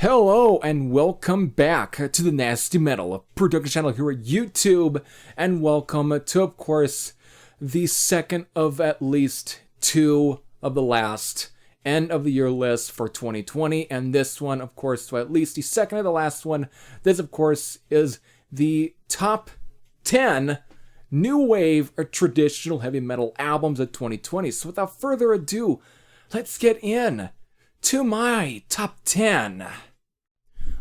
Hello and welcome back to the Nasty Metal Production channel here at YouTube, and welcome to, of course, the second of at least two of the last end of the year list for 2020, and this one, of course, to at least the second of the last one. This, of course, is the top 10 new wave or traditional heavy metal albums of 2020. So without further ado, let's get in to my top 10.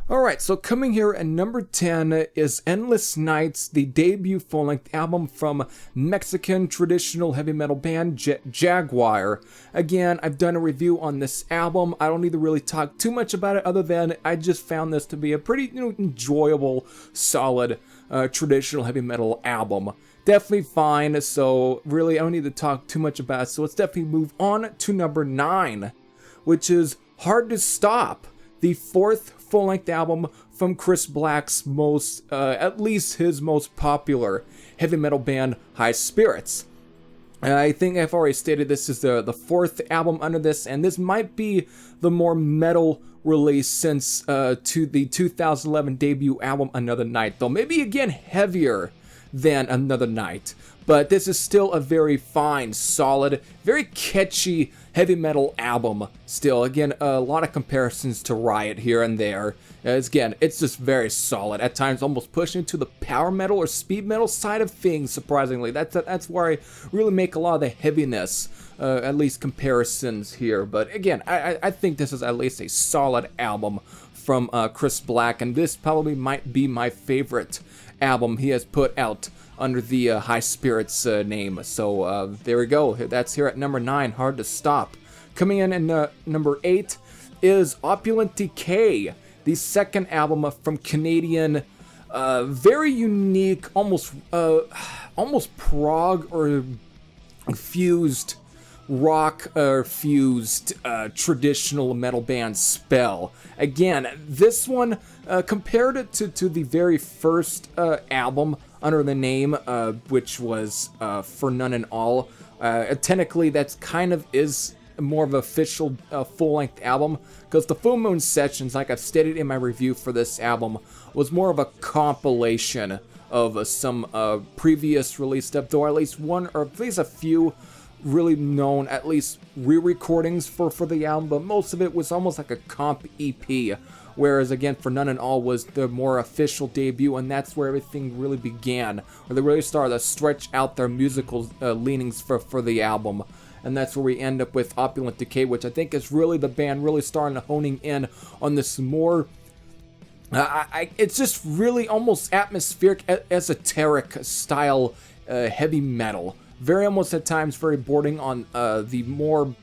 Alright, so coming here at number 10 is Endless Nights, the debut full-length album from Mexican traditional heavy metal band Jaguar. Again, I've done a review on this album. I don't need to really talk too much about it other than I just found this to be a pretty enjoyable, solid traditional heavy metal album. Definitely fine, so really I don't need to talk too much about it. So let's definitely move on to number 9, which is Hard to Stop, the fourth full-length album from Chris Black's most, at least his most popular heavy metal band, High Spirits. I think I've already stated this is the fourth album under this, and this might be the more metal release since to the 2011 debut album Another Night, though maybe again heavier than Another Night. But this is still a very fine, solid, very catchy heavy metal album still. Again, a lot of comparisons to Riot here and there. Again, it's just very solid. At times almost pushing to the power metal or speed metal side of things, surprisingly. That's where I really make a lot of the heaviness, at least comparisons here. But again, I think this is at least a solid album from Chris Black, and this probably might be my favorite album he has put out under the High Spirits name. So there we go. That's here at number 9, Hard to Stop. Coming in number 8 is Opulent Decay, the second album from Canadian, very unique, almost prog or fused rock or fused traditional metal band Spell. Again, this one compared it to the very first album under the name, which was For None and All. Technically, that's kind of is more of an official full-length album, because the Full Moon Sessions, like I've stated in my review for this album, was more of a compilation of some previous release stuff, though at least one or at least a few really known, at least re-recordings for the album, but most of it was almost like a comp EP, whereas again For None and All was the more official debut, and that's where everything really began, where they really started to stretch out their musical leanings for the album. And that's where we end up with Opulent Decay, which I think is really the band really starting to honing in on this more it's just really almost atmospheric, esoteric style heavy metal. Very almost at times very bordering on the more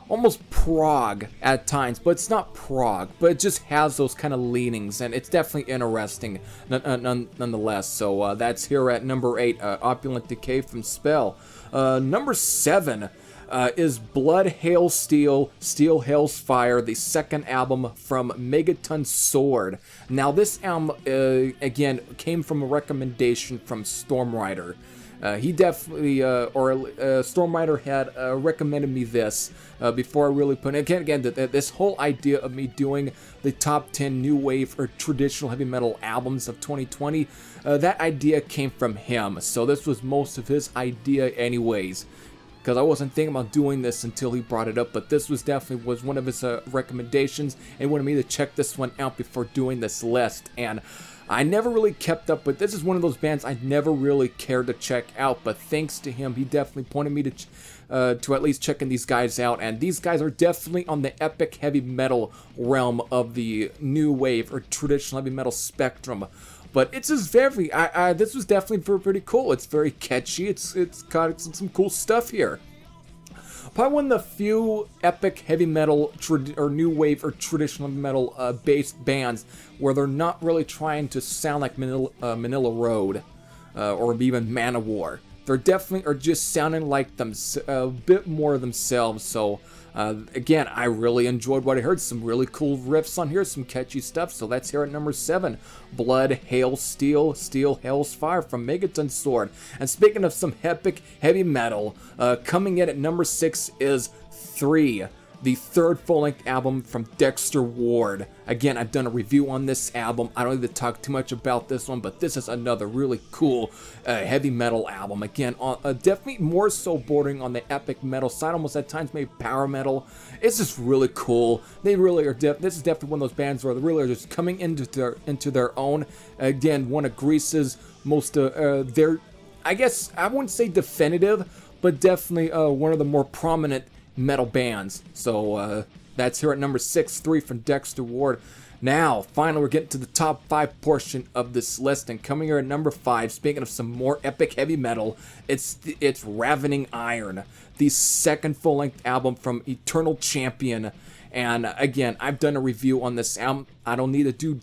almost prog at times, but it's not prog, but it just has those kind of leanings, and it's definitely interesting nonetheless. So that's here at number 8, Opulent Decay from Spell. Number 7 is Blood Hail Steel, Steel Hails Fire, the second album from Megaton Sword. Now this album, again, came from a recommendation from Stormrider. He definitely, Stormrider had recommended me this before I really put it. Again, this whole idea of me doing the top 10 new wave or traditional heavy metal albums of 2020, that idea came from him. So this was most of his idea anyways, because I wasn't thinking about doing this until he brought it up, but this was definitely one of his recommendations, and he wanted me to check this one out before doing this list. And I never really kept up, but this is one of those bands I never really cared to check out, but thanks to him, he definitely pointed me to at least checking these guys out, and these guys are definitely on the epic heavy metal realm of the new wave or traditional heavy metal spectrum. But it's just very, this was definitely pretty cool. It's very catchy. It's got some cool stuff here. Probably one of the few epic heavy metal or new wave or traditional metal based bands where they're not really trying to sound like Manila Road or even Manowar. They're definitely are just sounding like a bit more themselves. So again, I really enjoyed what I heard. Some really cool riffs on here, some catchy stuff. So that's here at number 7, Blood, Hail, Steel, Steel, Hail's Fire from Megaton Sword. And speaking of some epic heavy metal, coming in at number 6 is 3. The third full-length album from Dexter Ward. Again, I've done a review on this album. I don't need to talk too much about this one, but this is another really cool heavy metal album. Again, definitely more so bordering on the epic metal side, almost at times maybe power metal. It's just really cool. They really are. This is definitely one of those bands where they really are just coming into their own. Again, one of Greece's most I guess I wouldn't say definitive, but definitely one of the more prominent metal bands. So that's here at number 6, 3 from Dexter Ward. Now, finally, we're getting to the top 5 portion of this list, and coming here at number 5, speaking of some more epic heavy metal, it's Ravening Iron, the second full-length album from Eternal Champion. And again, I've done a review on this album. I don't need to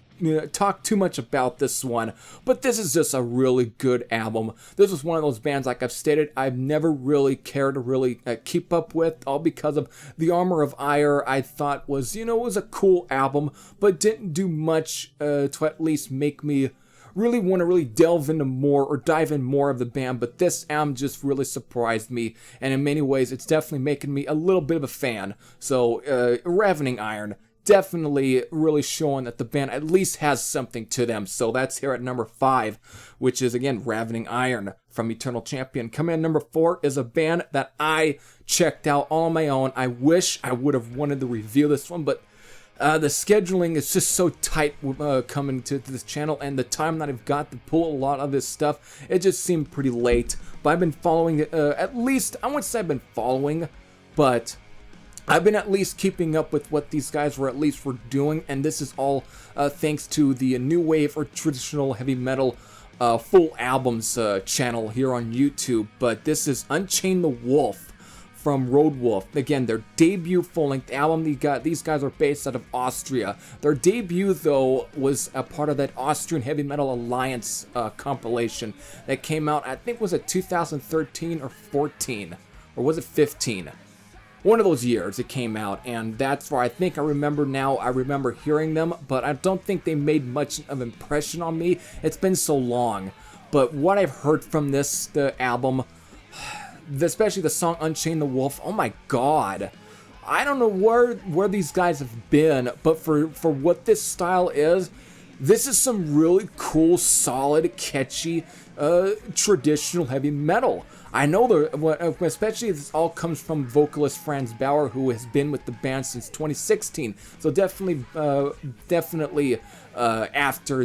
talk too much about this one, but this is just a really good album. This was one of those bands, like I've stated, I've never really cared to really keep up with, all because of the Armor of Ire. I thought was, it was a cool album, but didn't do much to at least make me really want to really delve into more or dive in more of the band. But this album just really surprised me, and in many ways it's definitely making me a little bit of a fan. So Ravening Iron, definitely really showing that the band at least has something to them. So that's here at number 5, which is again Ravening Iron from Eternal Champion. Coming in at number 4 is a band that I checked out all on my own. I wish I would have wanted to review this one, but the scheduling is just so tight coming to this channel, and the time that I've got to pull a lot of this stuff, it just seemed pretty late. But I've been following it, at least, I wouldn't say I've been following, but I've been at least keeping up with what these guys were doing, and this is all thanks to the new wave or traditional heavy metal full albums channel here on YouTube. But this is Unchain the Wolf from Road Wolf. Again, their debut full-length album. These guys are based out of Austria. Their debut, though, was a part of that Austrian Heavy Metal Alliance compilation that came out, I think, was it 2013 or 14? Or was it 15? One of those years it came out, and that's where I think I remember hearing them, but I don't think they made much of an impression on me. It's been so long. But what I've heard from the album, especially the song Unchain the Wolf, oh my god. I don't know where these guys have been, but for what this style is, this is some really cool, solid, catchy, traditional heavy metal. I know especially this all comes from vocalist Franz Bauer, who has been with the band since 2016. So definitely after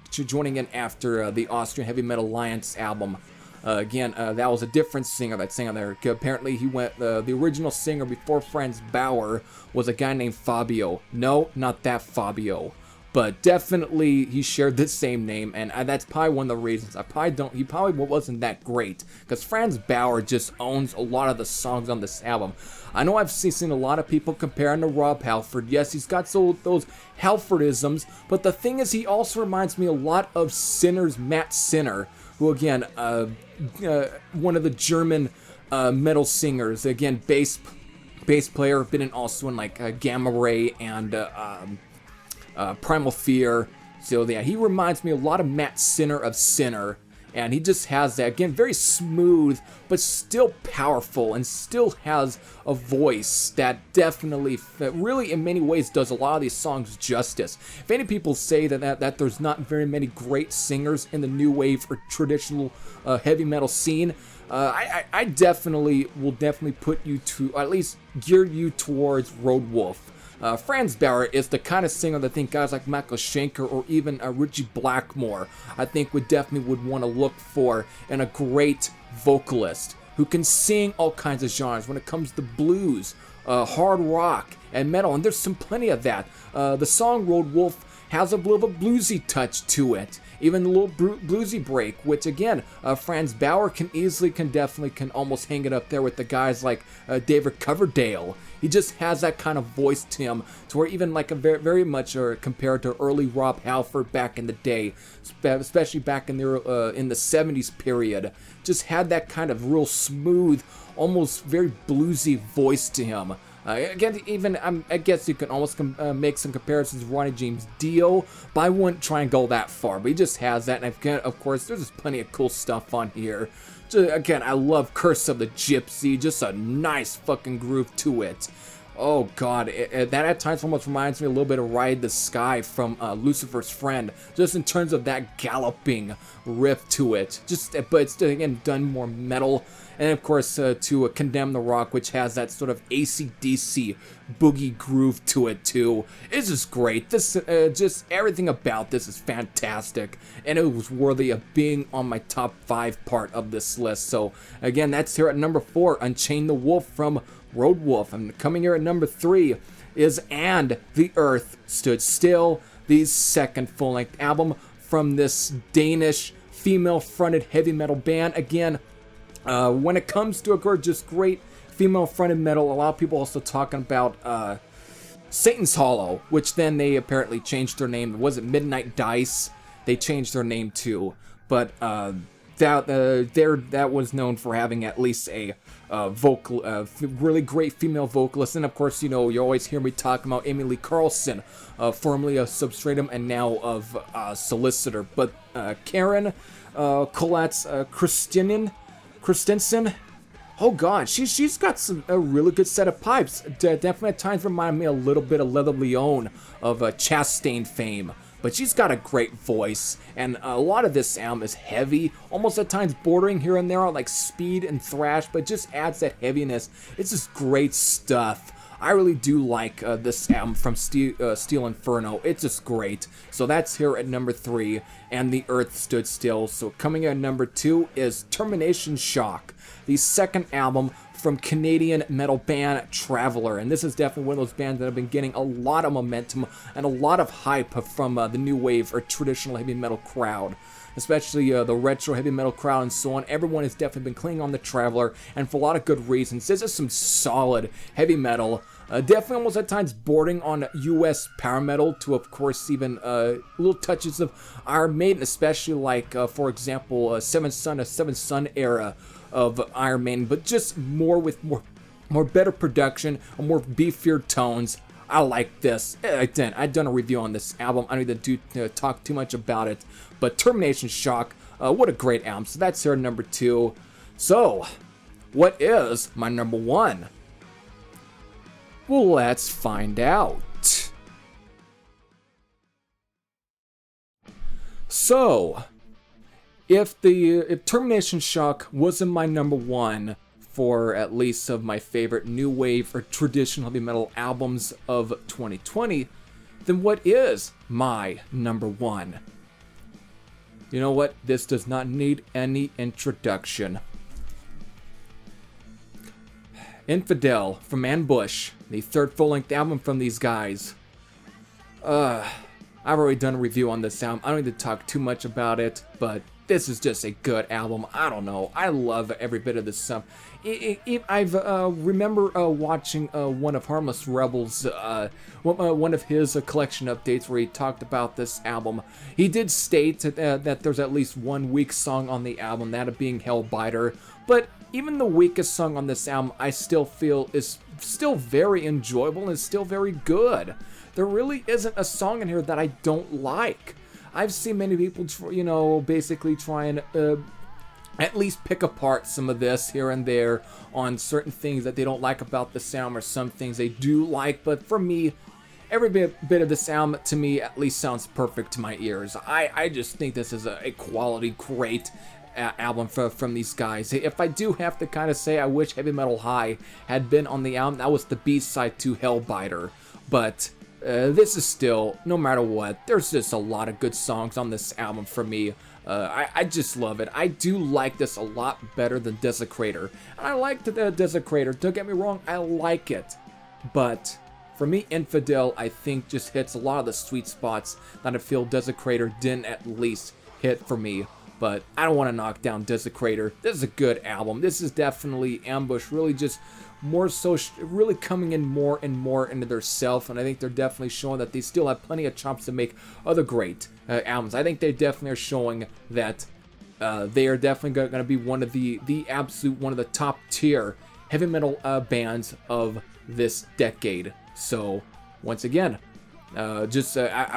joining in after the Austrian Heavy Metal Alliance album. Again, that was a different singer that sang on there. Apparently, he went. The original singer before Franz Bauer was a guy named Fabio. No, not that Fabio. But definitely he shared the same name, and that's probably one of the reasons. He probably wasn't that great, because Franz Bauer just owns a lot of the songs on this album. I know I've seen a lot of people comparing to Rob Halford. Yes, he's got those Halfordisms, but the thing is, he also reminds me a lot of Matt Sinner, who again, one of the German metal singers. Again, bass player, been also in like Gamma Ray and Primal Fear. So yeah, he reminds me a lot of Matt Sinner of Sinner, and he just has that, again, very smooth but still powerful, and still has a voice that really in many ways does a lot of these songs justice. If any people say that there's not very many great singers in the new wave or traditional heavy metal scene, I will definitely put you to, at least gear you towards Road Wolf. Franz Bauer is the kind of singer that I think guys like Michael Schenker or even Richie Blackmore, I think would want to look for in a great vocalist who can sing all kinds of genres when it comes to blues, hard rock, and metal, and there's plenty of that. The song Road Wolf has a little bit of a bluesy touch to it, even the little bluesy break, which again, Franz Bauer can almost hang it up there with the guys like David Coverdale. He just has that kind of voice to him, to where even like a very much compared to early Rob Halford back in the day, especially back in the 70s period, just had that kind of real smooth, almost very bluesy voice to him. Again, even I guess you can almost make some comparisons to Ronnie James Dio, but I wouldn't try and go that far. But he just has that, and again, of course, there's just plenty of cool stuff on here. Again, I love Curse of the Gypsy, just a nice fucking groove to it. Oh god, that at times almost reminds me a little bit of Ride the Sky from Lucifer's Friend, just in terms of that galloping riff to it. But it's again done more metal. And of course, to Condemn the Rock, which has that sort of AC/DC boogie groove to it too. It's just great. This, just everything about this is fantastic, and it was worthy of being on my top 5 part of this list. So again, that's here at number 4, Unchain the Wolf from Road Wolf. And coming here at number 3 is And the Earth Stood Still, the second full-length album from this Danish female-fronted heavy metal band. Again, when it comes to just great female-fronted metal, a lot of people also talking about Satan's Hollow, which then they apparently changed their name. Was it Midnight Dice? They changed their name too, but that was known for having at least a really great female vocalist. And of course, you know, you always hear me talking about Amy Lee Carlson, formerly of Substratum and now of Solicitor. But Karen Colette Christensen, oh god, she's got a really good set of pipes. Definitely at times remind me a little bit of Leather Leone of Chastain fame. But she's got a great voice, and a lot of this album is heavy, almost at times bordering here and there on like speed and thrash, but just adds that heaviness. It's just great stuff. I really do like this album from Steel Inferno. It's just great. So that's here at number 3, And the Earth Stood Still. So coming in at number 2 is Termination Shock, the second album from Canadian metal band Traveler. And this is definitely one of those bands that have been getting a lot of momentum and a lot of hype from the new wave or traditional heavy metal crowd. Especially the retro heavy metal crowd and so on. Everyone has definitely been clinging on the Traveler, and for a lot of good reasons. This is some solid heavy metal. Definitely almost at times bordering on US power metal, to of course even little touches of Iron Maiden, especially like for example Seventh Son era of Iron Maiden, but just more with more better production and more beefier tones. I like this. I've done a review on this album. I don't need to talk too much about it, but Termination Shock, what a great album. So that's here number 2. So what is my number 1? Well, let's find out. So if Termination Shock wasn't my number 1 for at least of my favorite new wave or traditional heavy metal albums of 2020, then what is my number 1? You know what? This does not need any introduction. Infidel from Ambush, the third full-length album from these guys. I've already done a review on this album. I don't need to talk too much about it, but this is just a good album. I don't know. I love every bit of this stuff. I remember watching one of Harmless Rebels, one of his collection updates where he talked about this album. He did state that there's at least one weak song on the album, that being Hellbiter. But even the weakest song on this album, I still feel is still very enjoyable and is still very good. There really isn't a song in here that I don't like. I've seen many people, basically try and at least pick apart some of this here and there on certain things that they don't like about the sound or some things they do like. But for me, every bit of the sound to me at least sounds perfect to my ears. I just think this is a quality, great album from these guys. If I do have to kind of say I wish Heavy Metal High had been on the album, that was the B-side to Hellbiter. But this is still, no matter what, there's just a lot of good songs on this album for me. I just love it. I do like this a lot better than Desecrator. And I like the Desecrator, don't get me wrong, I like it. But for me, Infidel, I think, just hits a lot of the sweet spots that I feel Desecrator didn't at least hit for me. But I don't want to knock down Desecrator. This is a good album. This is definitely Ambush really just more so really coming in more and more into their self, and I think they're definitely showing that they still have plenty of chops to make other great albums. I think they definitely are showing that they are definitely going to be one of the absolute one of the top tier heavy metal bands of this decade. So once again, I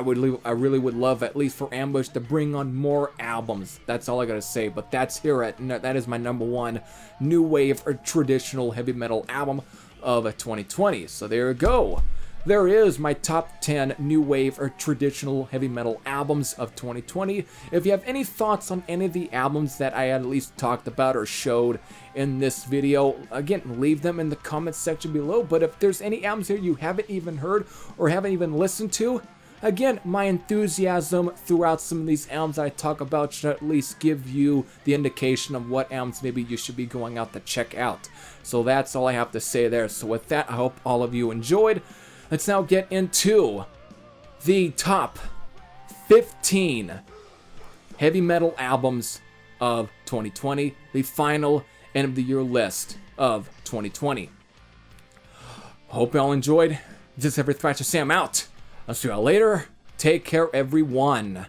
really would love, at least for Ambush, to bring on more albums. That's all I gotta say. But that is my #1 new wave or traditional heavy metal album of 2020. So there you go. There is my top 10 new wave or traditional heavy metal albums of 2020. If you have any thoughts on any of the albums that I at least talked about or showed in this video, again, leave them in the comments section below. But if there's any albums here you haven't even heard or haven't even listened to, again, my enthusiasm throughout some of these albums I talk about should at least give you the indication of what albums maybe you should be going out to check out. So that's all I have to say there. So with that, I hope all of you enjoyed. Let's now get into the top 15 heavy metal albums of 2020, the final end of the year list of 2020. Hope you all enjoyed. This is Every Thrasher Sam out. I'll see you all later. Take care, everyone.